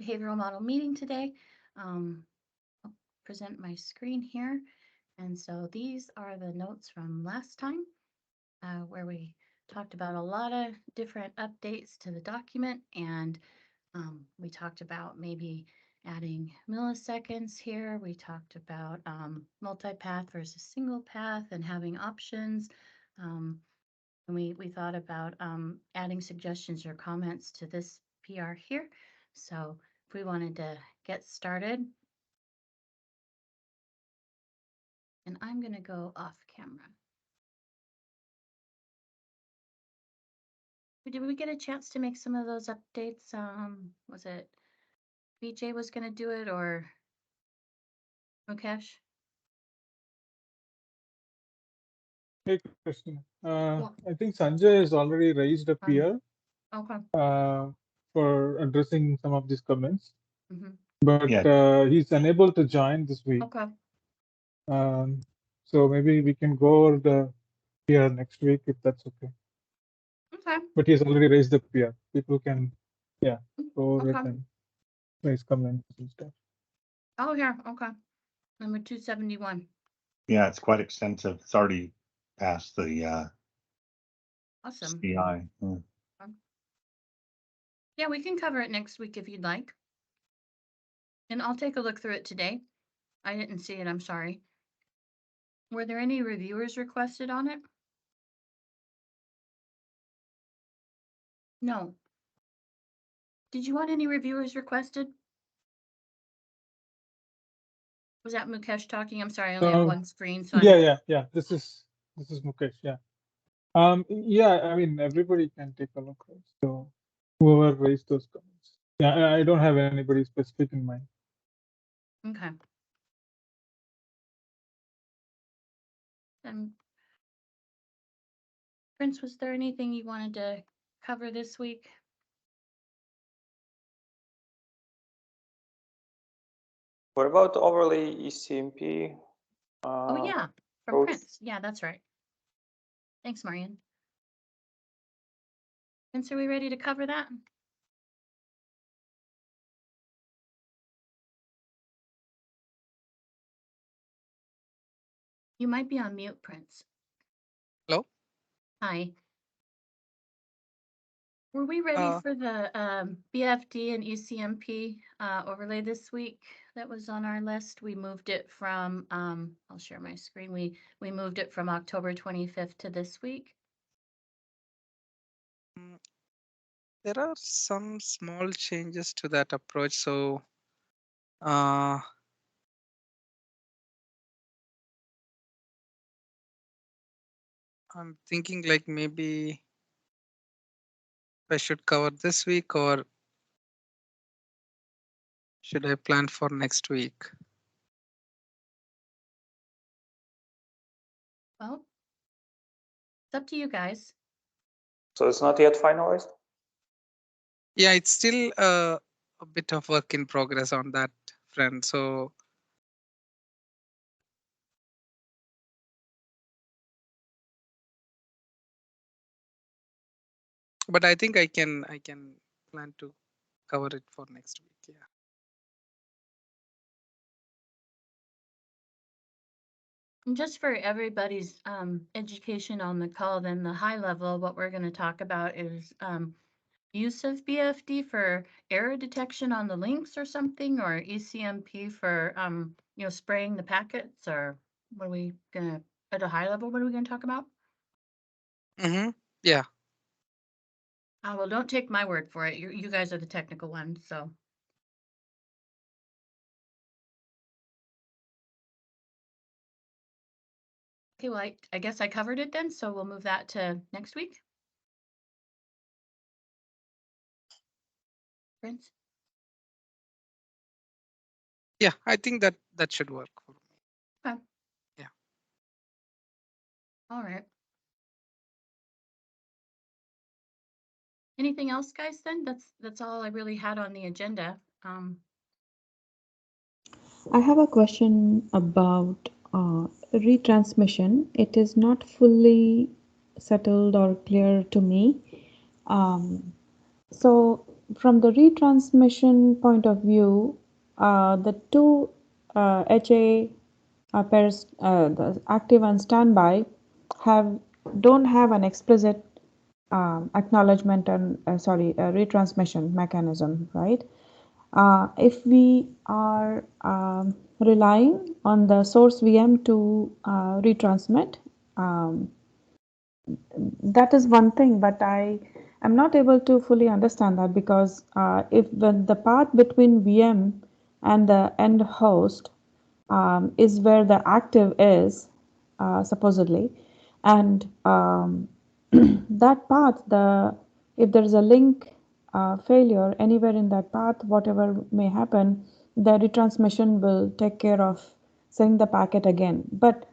behavioral model meeting today. I'll present my screen here. And so these are the notes from last time where we talked about a lot of different updates to the document, and we talked about maybe adding milliseconds here. We talked about multi-path versus single path and having options. And we thought about adding suggestions or comments to this PR here. So if we wanted to get started, and I'm going to go off camera. Did we get a chance to make some of those updates? Was it BJ was going to do it or Mukesh? Hey, Christina. I think Sanjay has already raised a PR Okay. for addressing some of these comments, Mhm. but he's unable to join this week. Okay. So maybe we can go over the PR next week if that's okay. Okay. But he's already raised the PR. People can, go over it Okay. and raise comments and stuff. Oh, yeah. Okay. Number 271. Yeah, it's quite extensive. It's already past the Awesome. CI. Yeah, we can cover it next week if you'd like. And I'll take a look through it today. I didn't see it. I'm sorry. Were there any reviewers requested on it? No. Did you want any reviewers requested? Was that Mukesh talking? I'm sorry, I only have one screen. So yeah. This is Mukesh. Yeah. Yeah. I mean, everybody can take a look. Right? So whoever raised those comments. Yeah, I don't have anybody specific in mind. Okay. Prince, was there anything you wanted to cover this week? What about overlay ECMP? Oh yeah, from Prince. Yeah, that's right. Thanks, Marian. Prince, are we ready to cover that? You might be on mute, Prince. Hello? Hi. Were we ready for the BFD and ECMP overlay this week? That was on our list. We moved it from, I'll share my screen. We moved it from October 25th to this week. There are some small changes to that approach. So I'm thinking like maybe I should cover this week, or should I plan for next week? Well, it's up to you guys. So it's not yet finalized? Yeah, it's still a bit of work in progress on that front. So but I think I can plan to cover it for next week. Yeah. And just for everybody's education on the call, then the high level, what we're going to talk about is use of BFD for error detection on the links or something, or ECMP for spraying the packets, or what are we gonna at a high level? What are we gonna talk about? Yeah. Well, don't take my word for it. You guys are the technical ones, so. Okay, well, I guess I covered it then, so we'll move that to next week. Prince? Yeah, I think that should work for me. Okay. Yeah. All right. Anything else, guys, then? That's all I really had on the agenda. I have a question about retransmission. It is not fully settled or clear to me. So from the retransmission point of view, the two HA pairs, the active and standby, don't have an explicit acknowledgement and retransmission mechanism, right? If we are relying on the source VM to retransmit, that is one thing, but I am not able to fully understand that because if the path between VM and the end host is where the active is, supposedly, and that path, if there is a link failure anywhere in that path, whatever may happen, the retransmission will take care of sending the packet again. But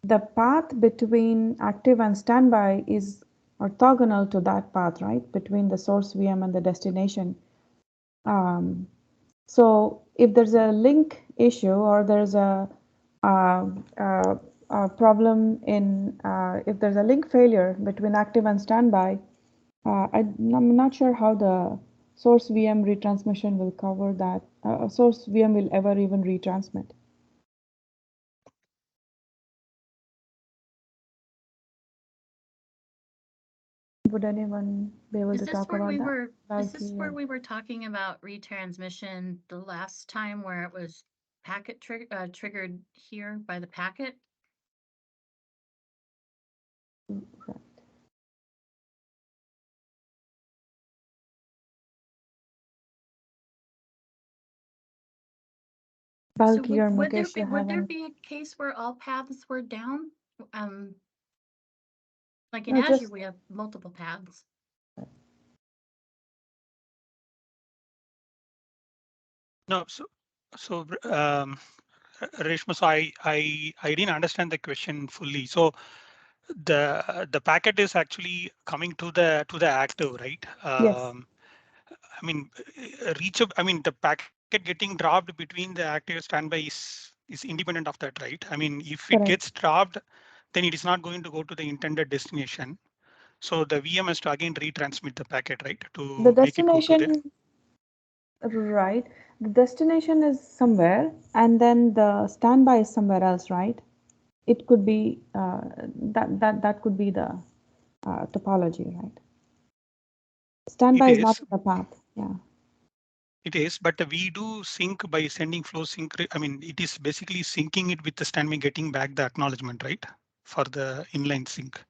the path between active and standby is orthogonal to that path, right? Between the source VM and the destination. So if there's a link issue or there's a problem in, if there's a link failure between active and standby, I'm not sure how the source VM retransmission will cover that. Source VM will ever even retransmit. Would anyone be able Is to this talk where about we that? were, is this Valky where or- we were talking about retransmission the last time where it was packet triggered here by the packet? Right. So Valky or would there Mukesh, be, you would have there any? be a case where all paths were down? Um, like in No, Azure, just we have multiple paths. No, so Reshma, so I didn't understand the question fully. So the packet is actually coming to the active, right? yes, I mean, I mean, the packet getting dropped between the active standby is independent of that, right? I mean, if it correct. gets dropped, then it is not going to go to the intended destination. So the VM has to again retransmit the packet, right, The to make it go to the. destination, right? The destination is somewhere, and then the standby is somewhere else, right? It could be that could be the topology, right? It Standby is not is. in the path. Yeah. It is, but we do sync by sending flow sync. I mean, it is basically syncing it with the standby, getting back the acknowledgement, right? For the inline sync.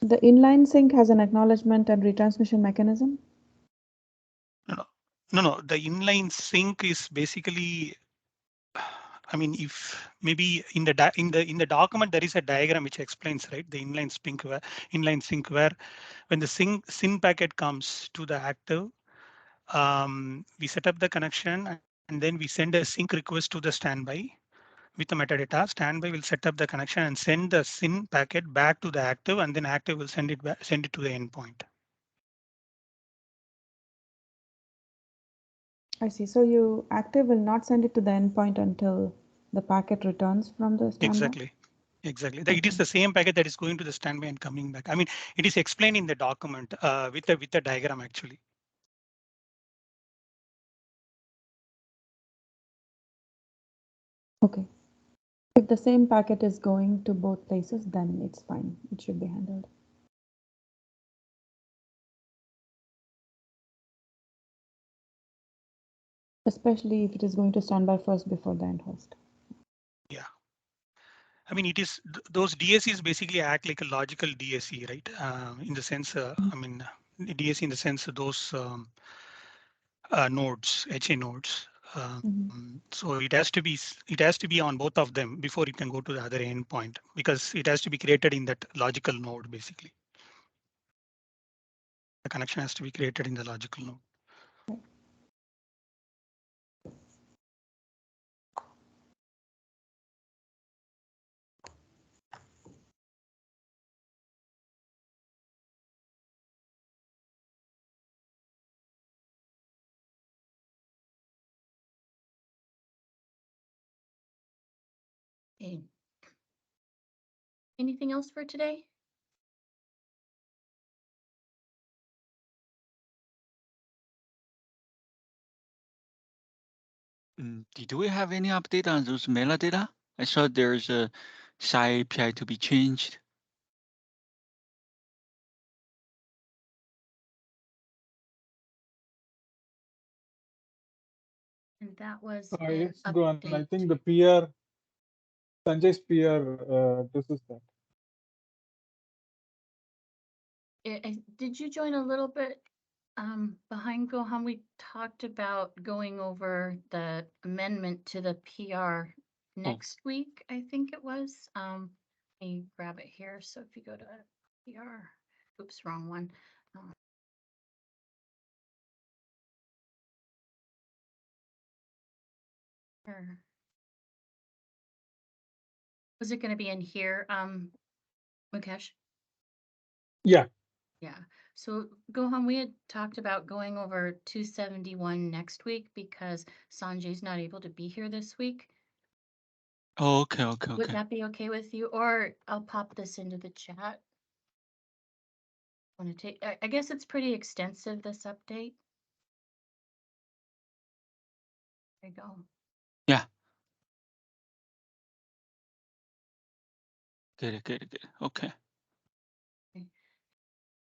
The inline sync has an acknowledgement and retransmission mechanism. No. The inline sync is basically, I mean, if maybe in the document there is a diagram which explains, right, the inline sync where when the SYN packet comes to the active, we set up the connection and then we send a sync request to the standby with the metadata. Standby will set up the connection and send the SYN packet back to the active, and then active will send it to the endpoint. I see. So you active will not send it to the endpoint until the packet returns from the standby. Exactly. Okay. It is the same packet that is going to the standby and coming back. I mean, it is explained in the document with the diagram actually. Okay. If the same packet is going to both places, then it's fine. It should be handled. Especially if it is going to standby first before the end host. Yeah. I mean, it is those DSCs basically act like a logical DSC, right? In the sense, I mean, DSC in the sense of those nodes, HA nodes. So it has to be on both of them before it can go to the other endpoint because it has to be created in that logical node. Basically, the connection has to be created in the logical node. Okay. Anything else for today? Did we have any update on those metadata? I saw there's a SCI API to be changed. And that was Yes, an go on. I update. think the PR, Sanjay's PR, this is that. Did you join a little bit behind Gohan? We talked about going over the amendment to the PR next week, I think it was. Let me grab it here. So if you go to PR, oops, wrong one. Here. Was it going to be in here, Mukesh? Yeah. Yeah. So Gohan, we had talked about going over 271 next week because Sanjay's not able to be here this week. Oh, okay, okay, Would okay. that be okay with you? Or I'll pop this into the chat. Want to take? I guess it's pretty extensive, this update. There you go. Yeah. Get it, get it, get it. Okay.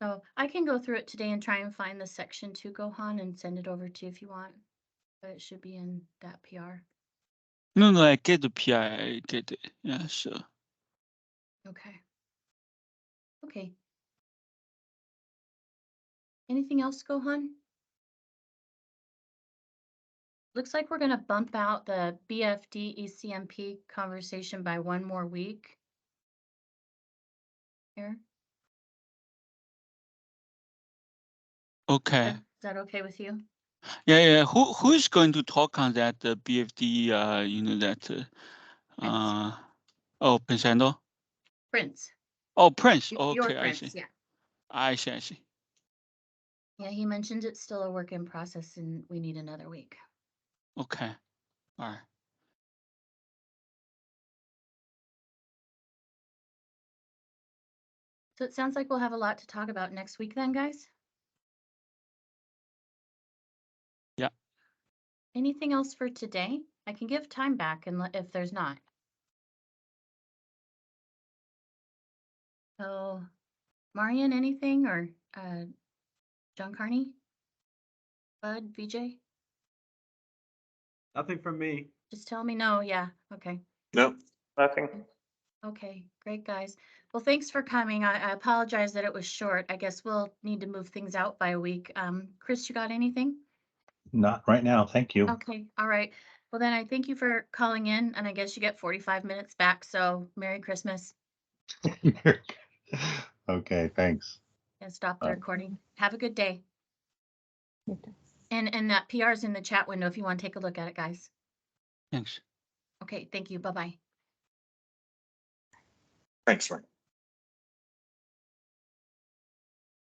So I can go through it today and try and find the section to Gohan and send it over to you if you want. But it should be in that PR. No, no, I get the PI. I get it. Yeah, sure. Okay. Okay. Anything else, Gohan? Looks like we're going to bump out the BFD ECMP conversation by one more week. Here. Okay. Is that okay with you? Yeah, yeah. Who is going to talk on that BFD? You know that. Oh, Pensando. Prince. Oh, Prince. Your Okay, I Prince, see. yeah. I see. I see. Yeah, he mentioned it's still a work in process and we need another week. Okay. All right. So it sounds like we'll have a lot to talk about next week then, guys. Yeah. Anything else for today? I can give time back and if there's not. So, Marian, anything or John Carney? Bud, VJ? Nothing from me. Just tell me no. Yeah. Okay. Nope. Nothing. Okay. Great, guys. Well, thanks for coming. I apologize that it was short. I guess we'll need to move things out by a week. Chris, you got anything? Not right now. Thank you. Okay. All right. Well, then I thank you for calling in and I guess you get 45 minutes back. So Merry Christmas Okay, thanks. and stop the Bye. recording. Have a good day. You too. And that PR is in the chat window if you want to take a look at it, guys. Thanks. Okay. Thank you. Bye-bye. Thanks, Frank.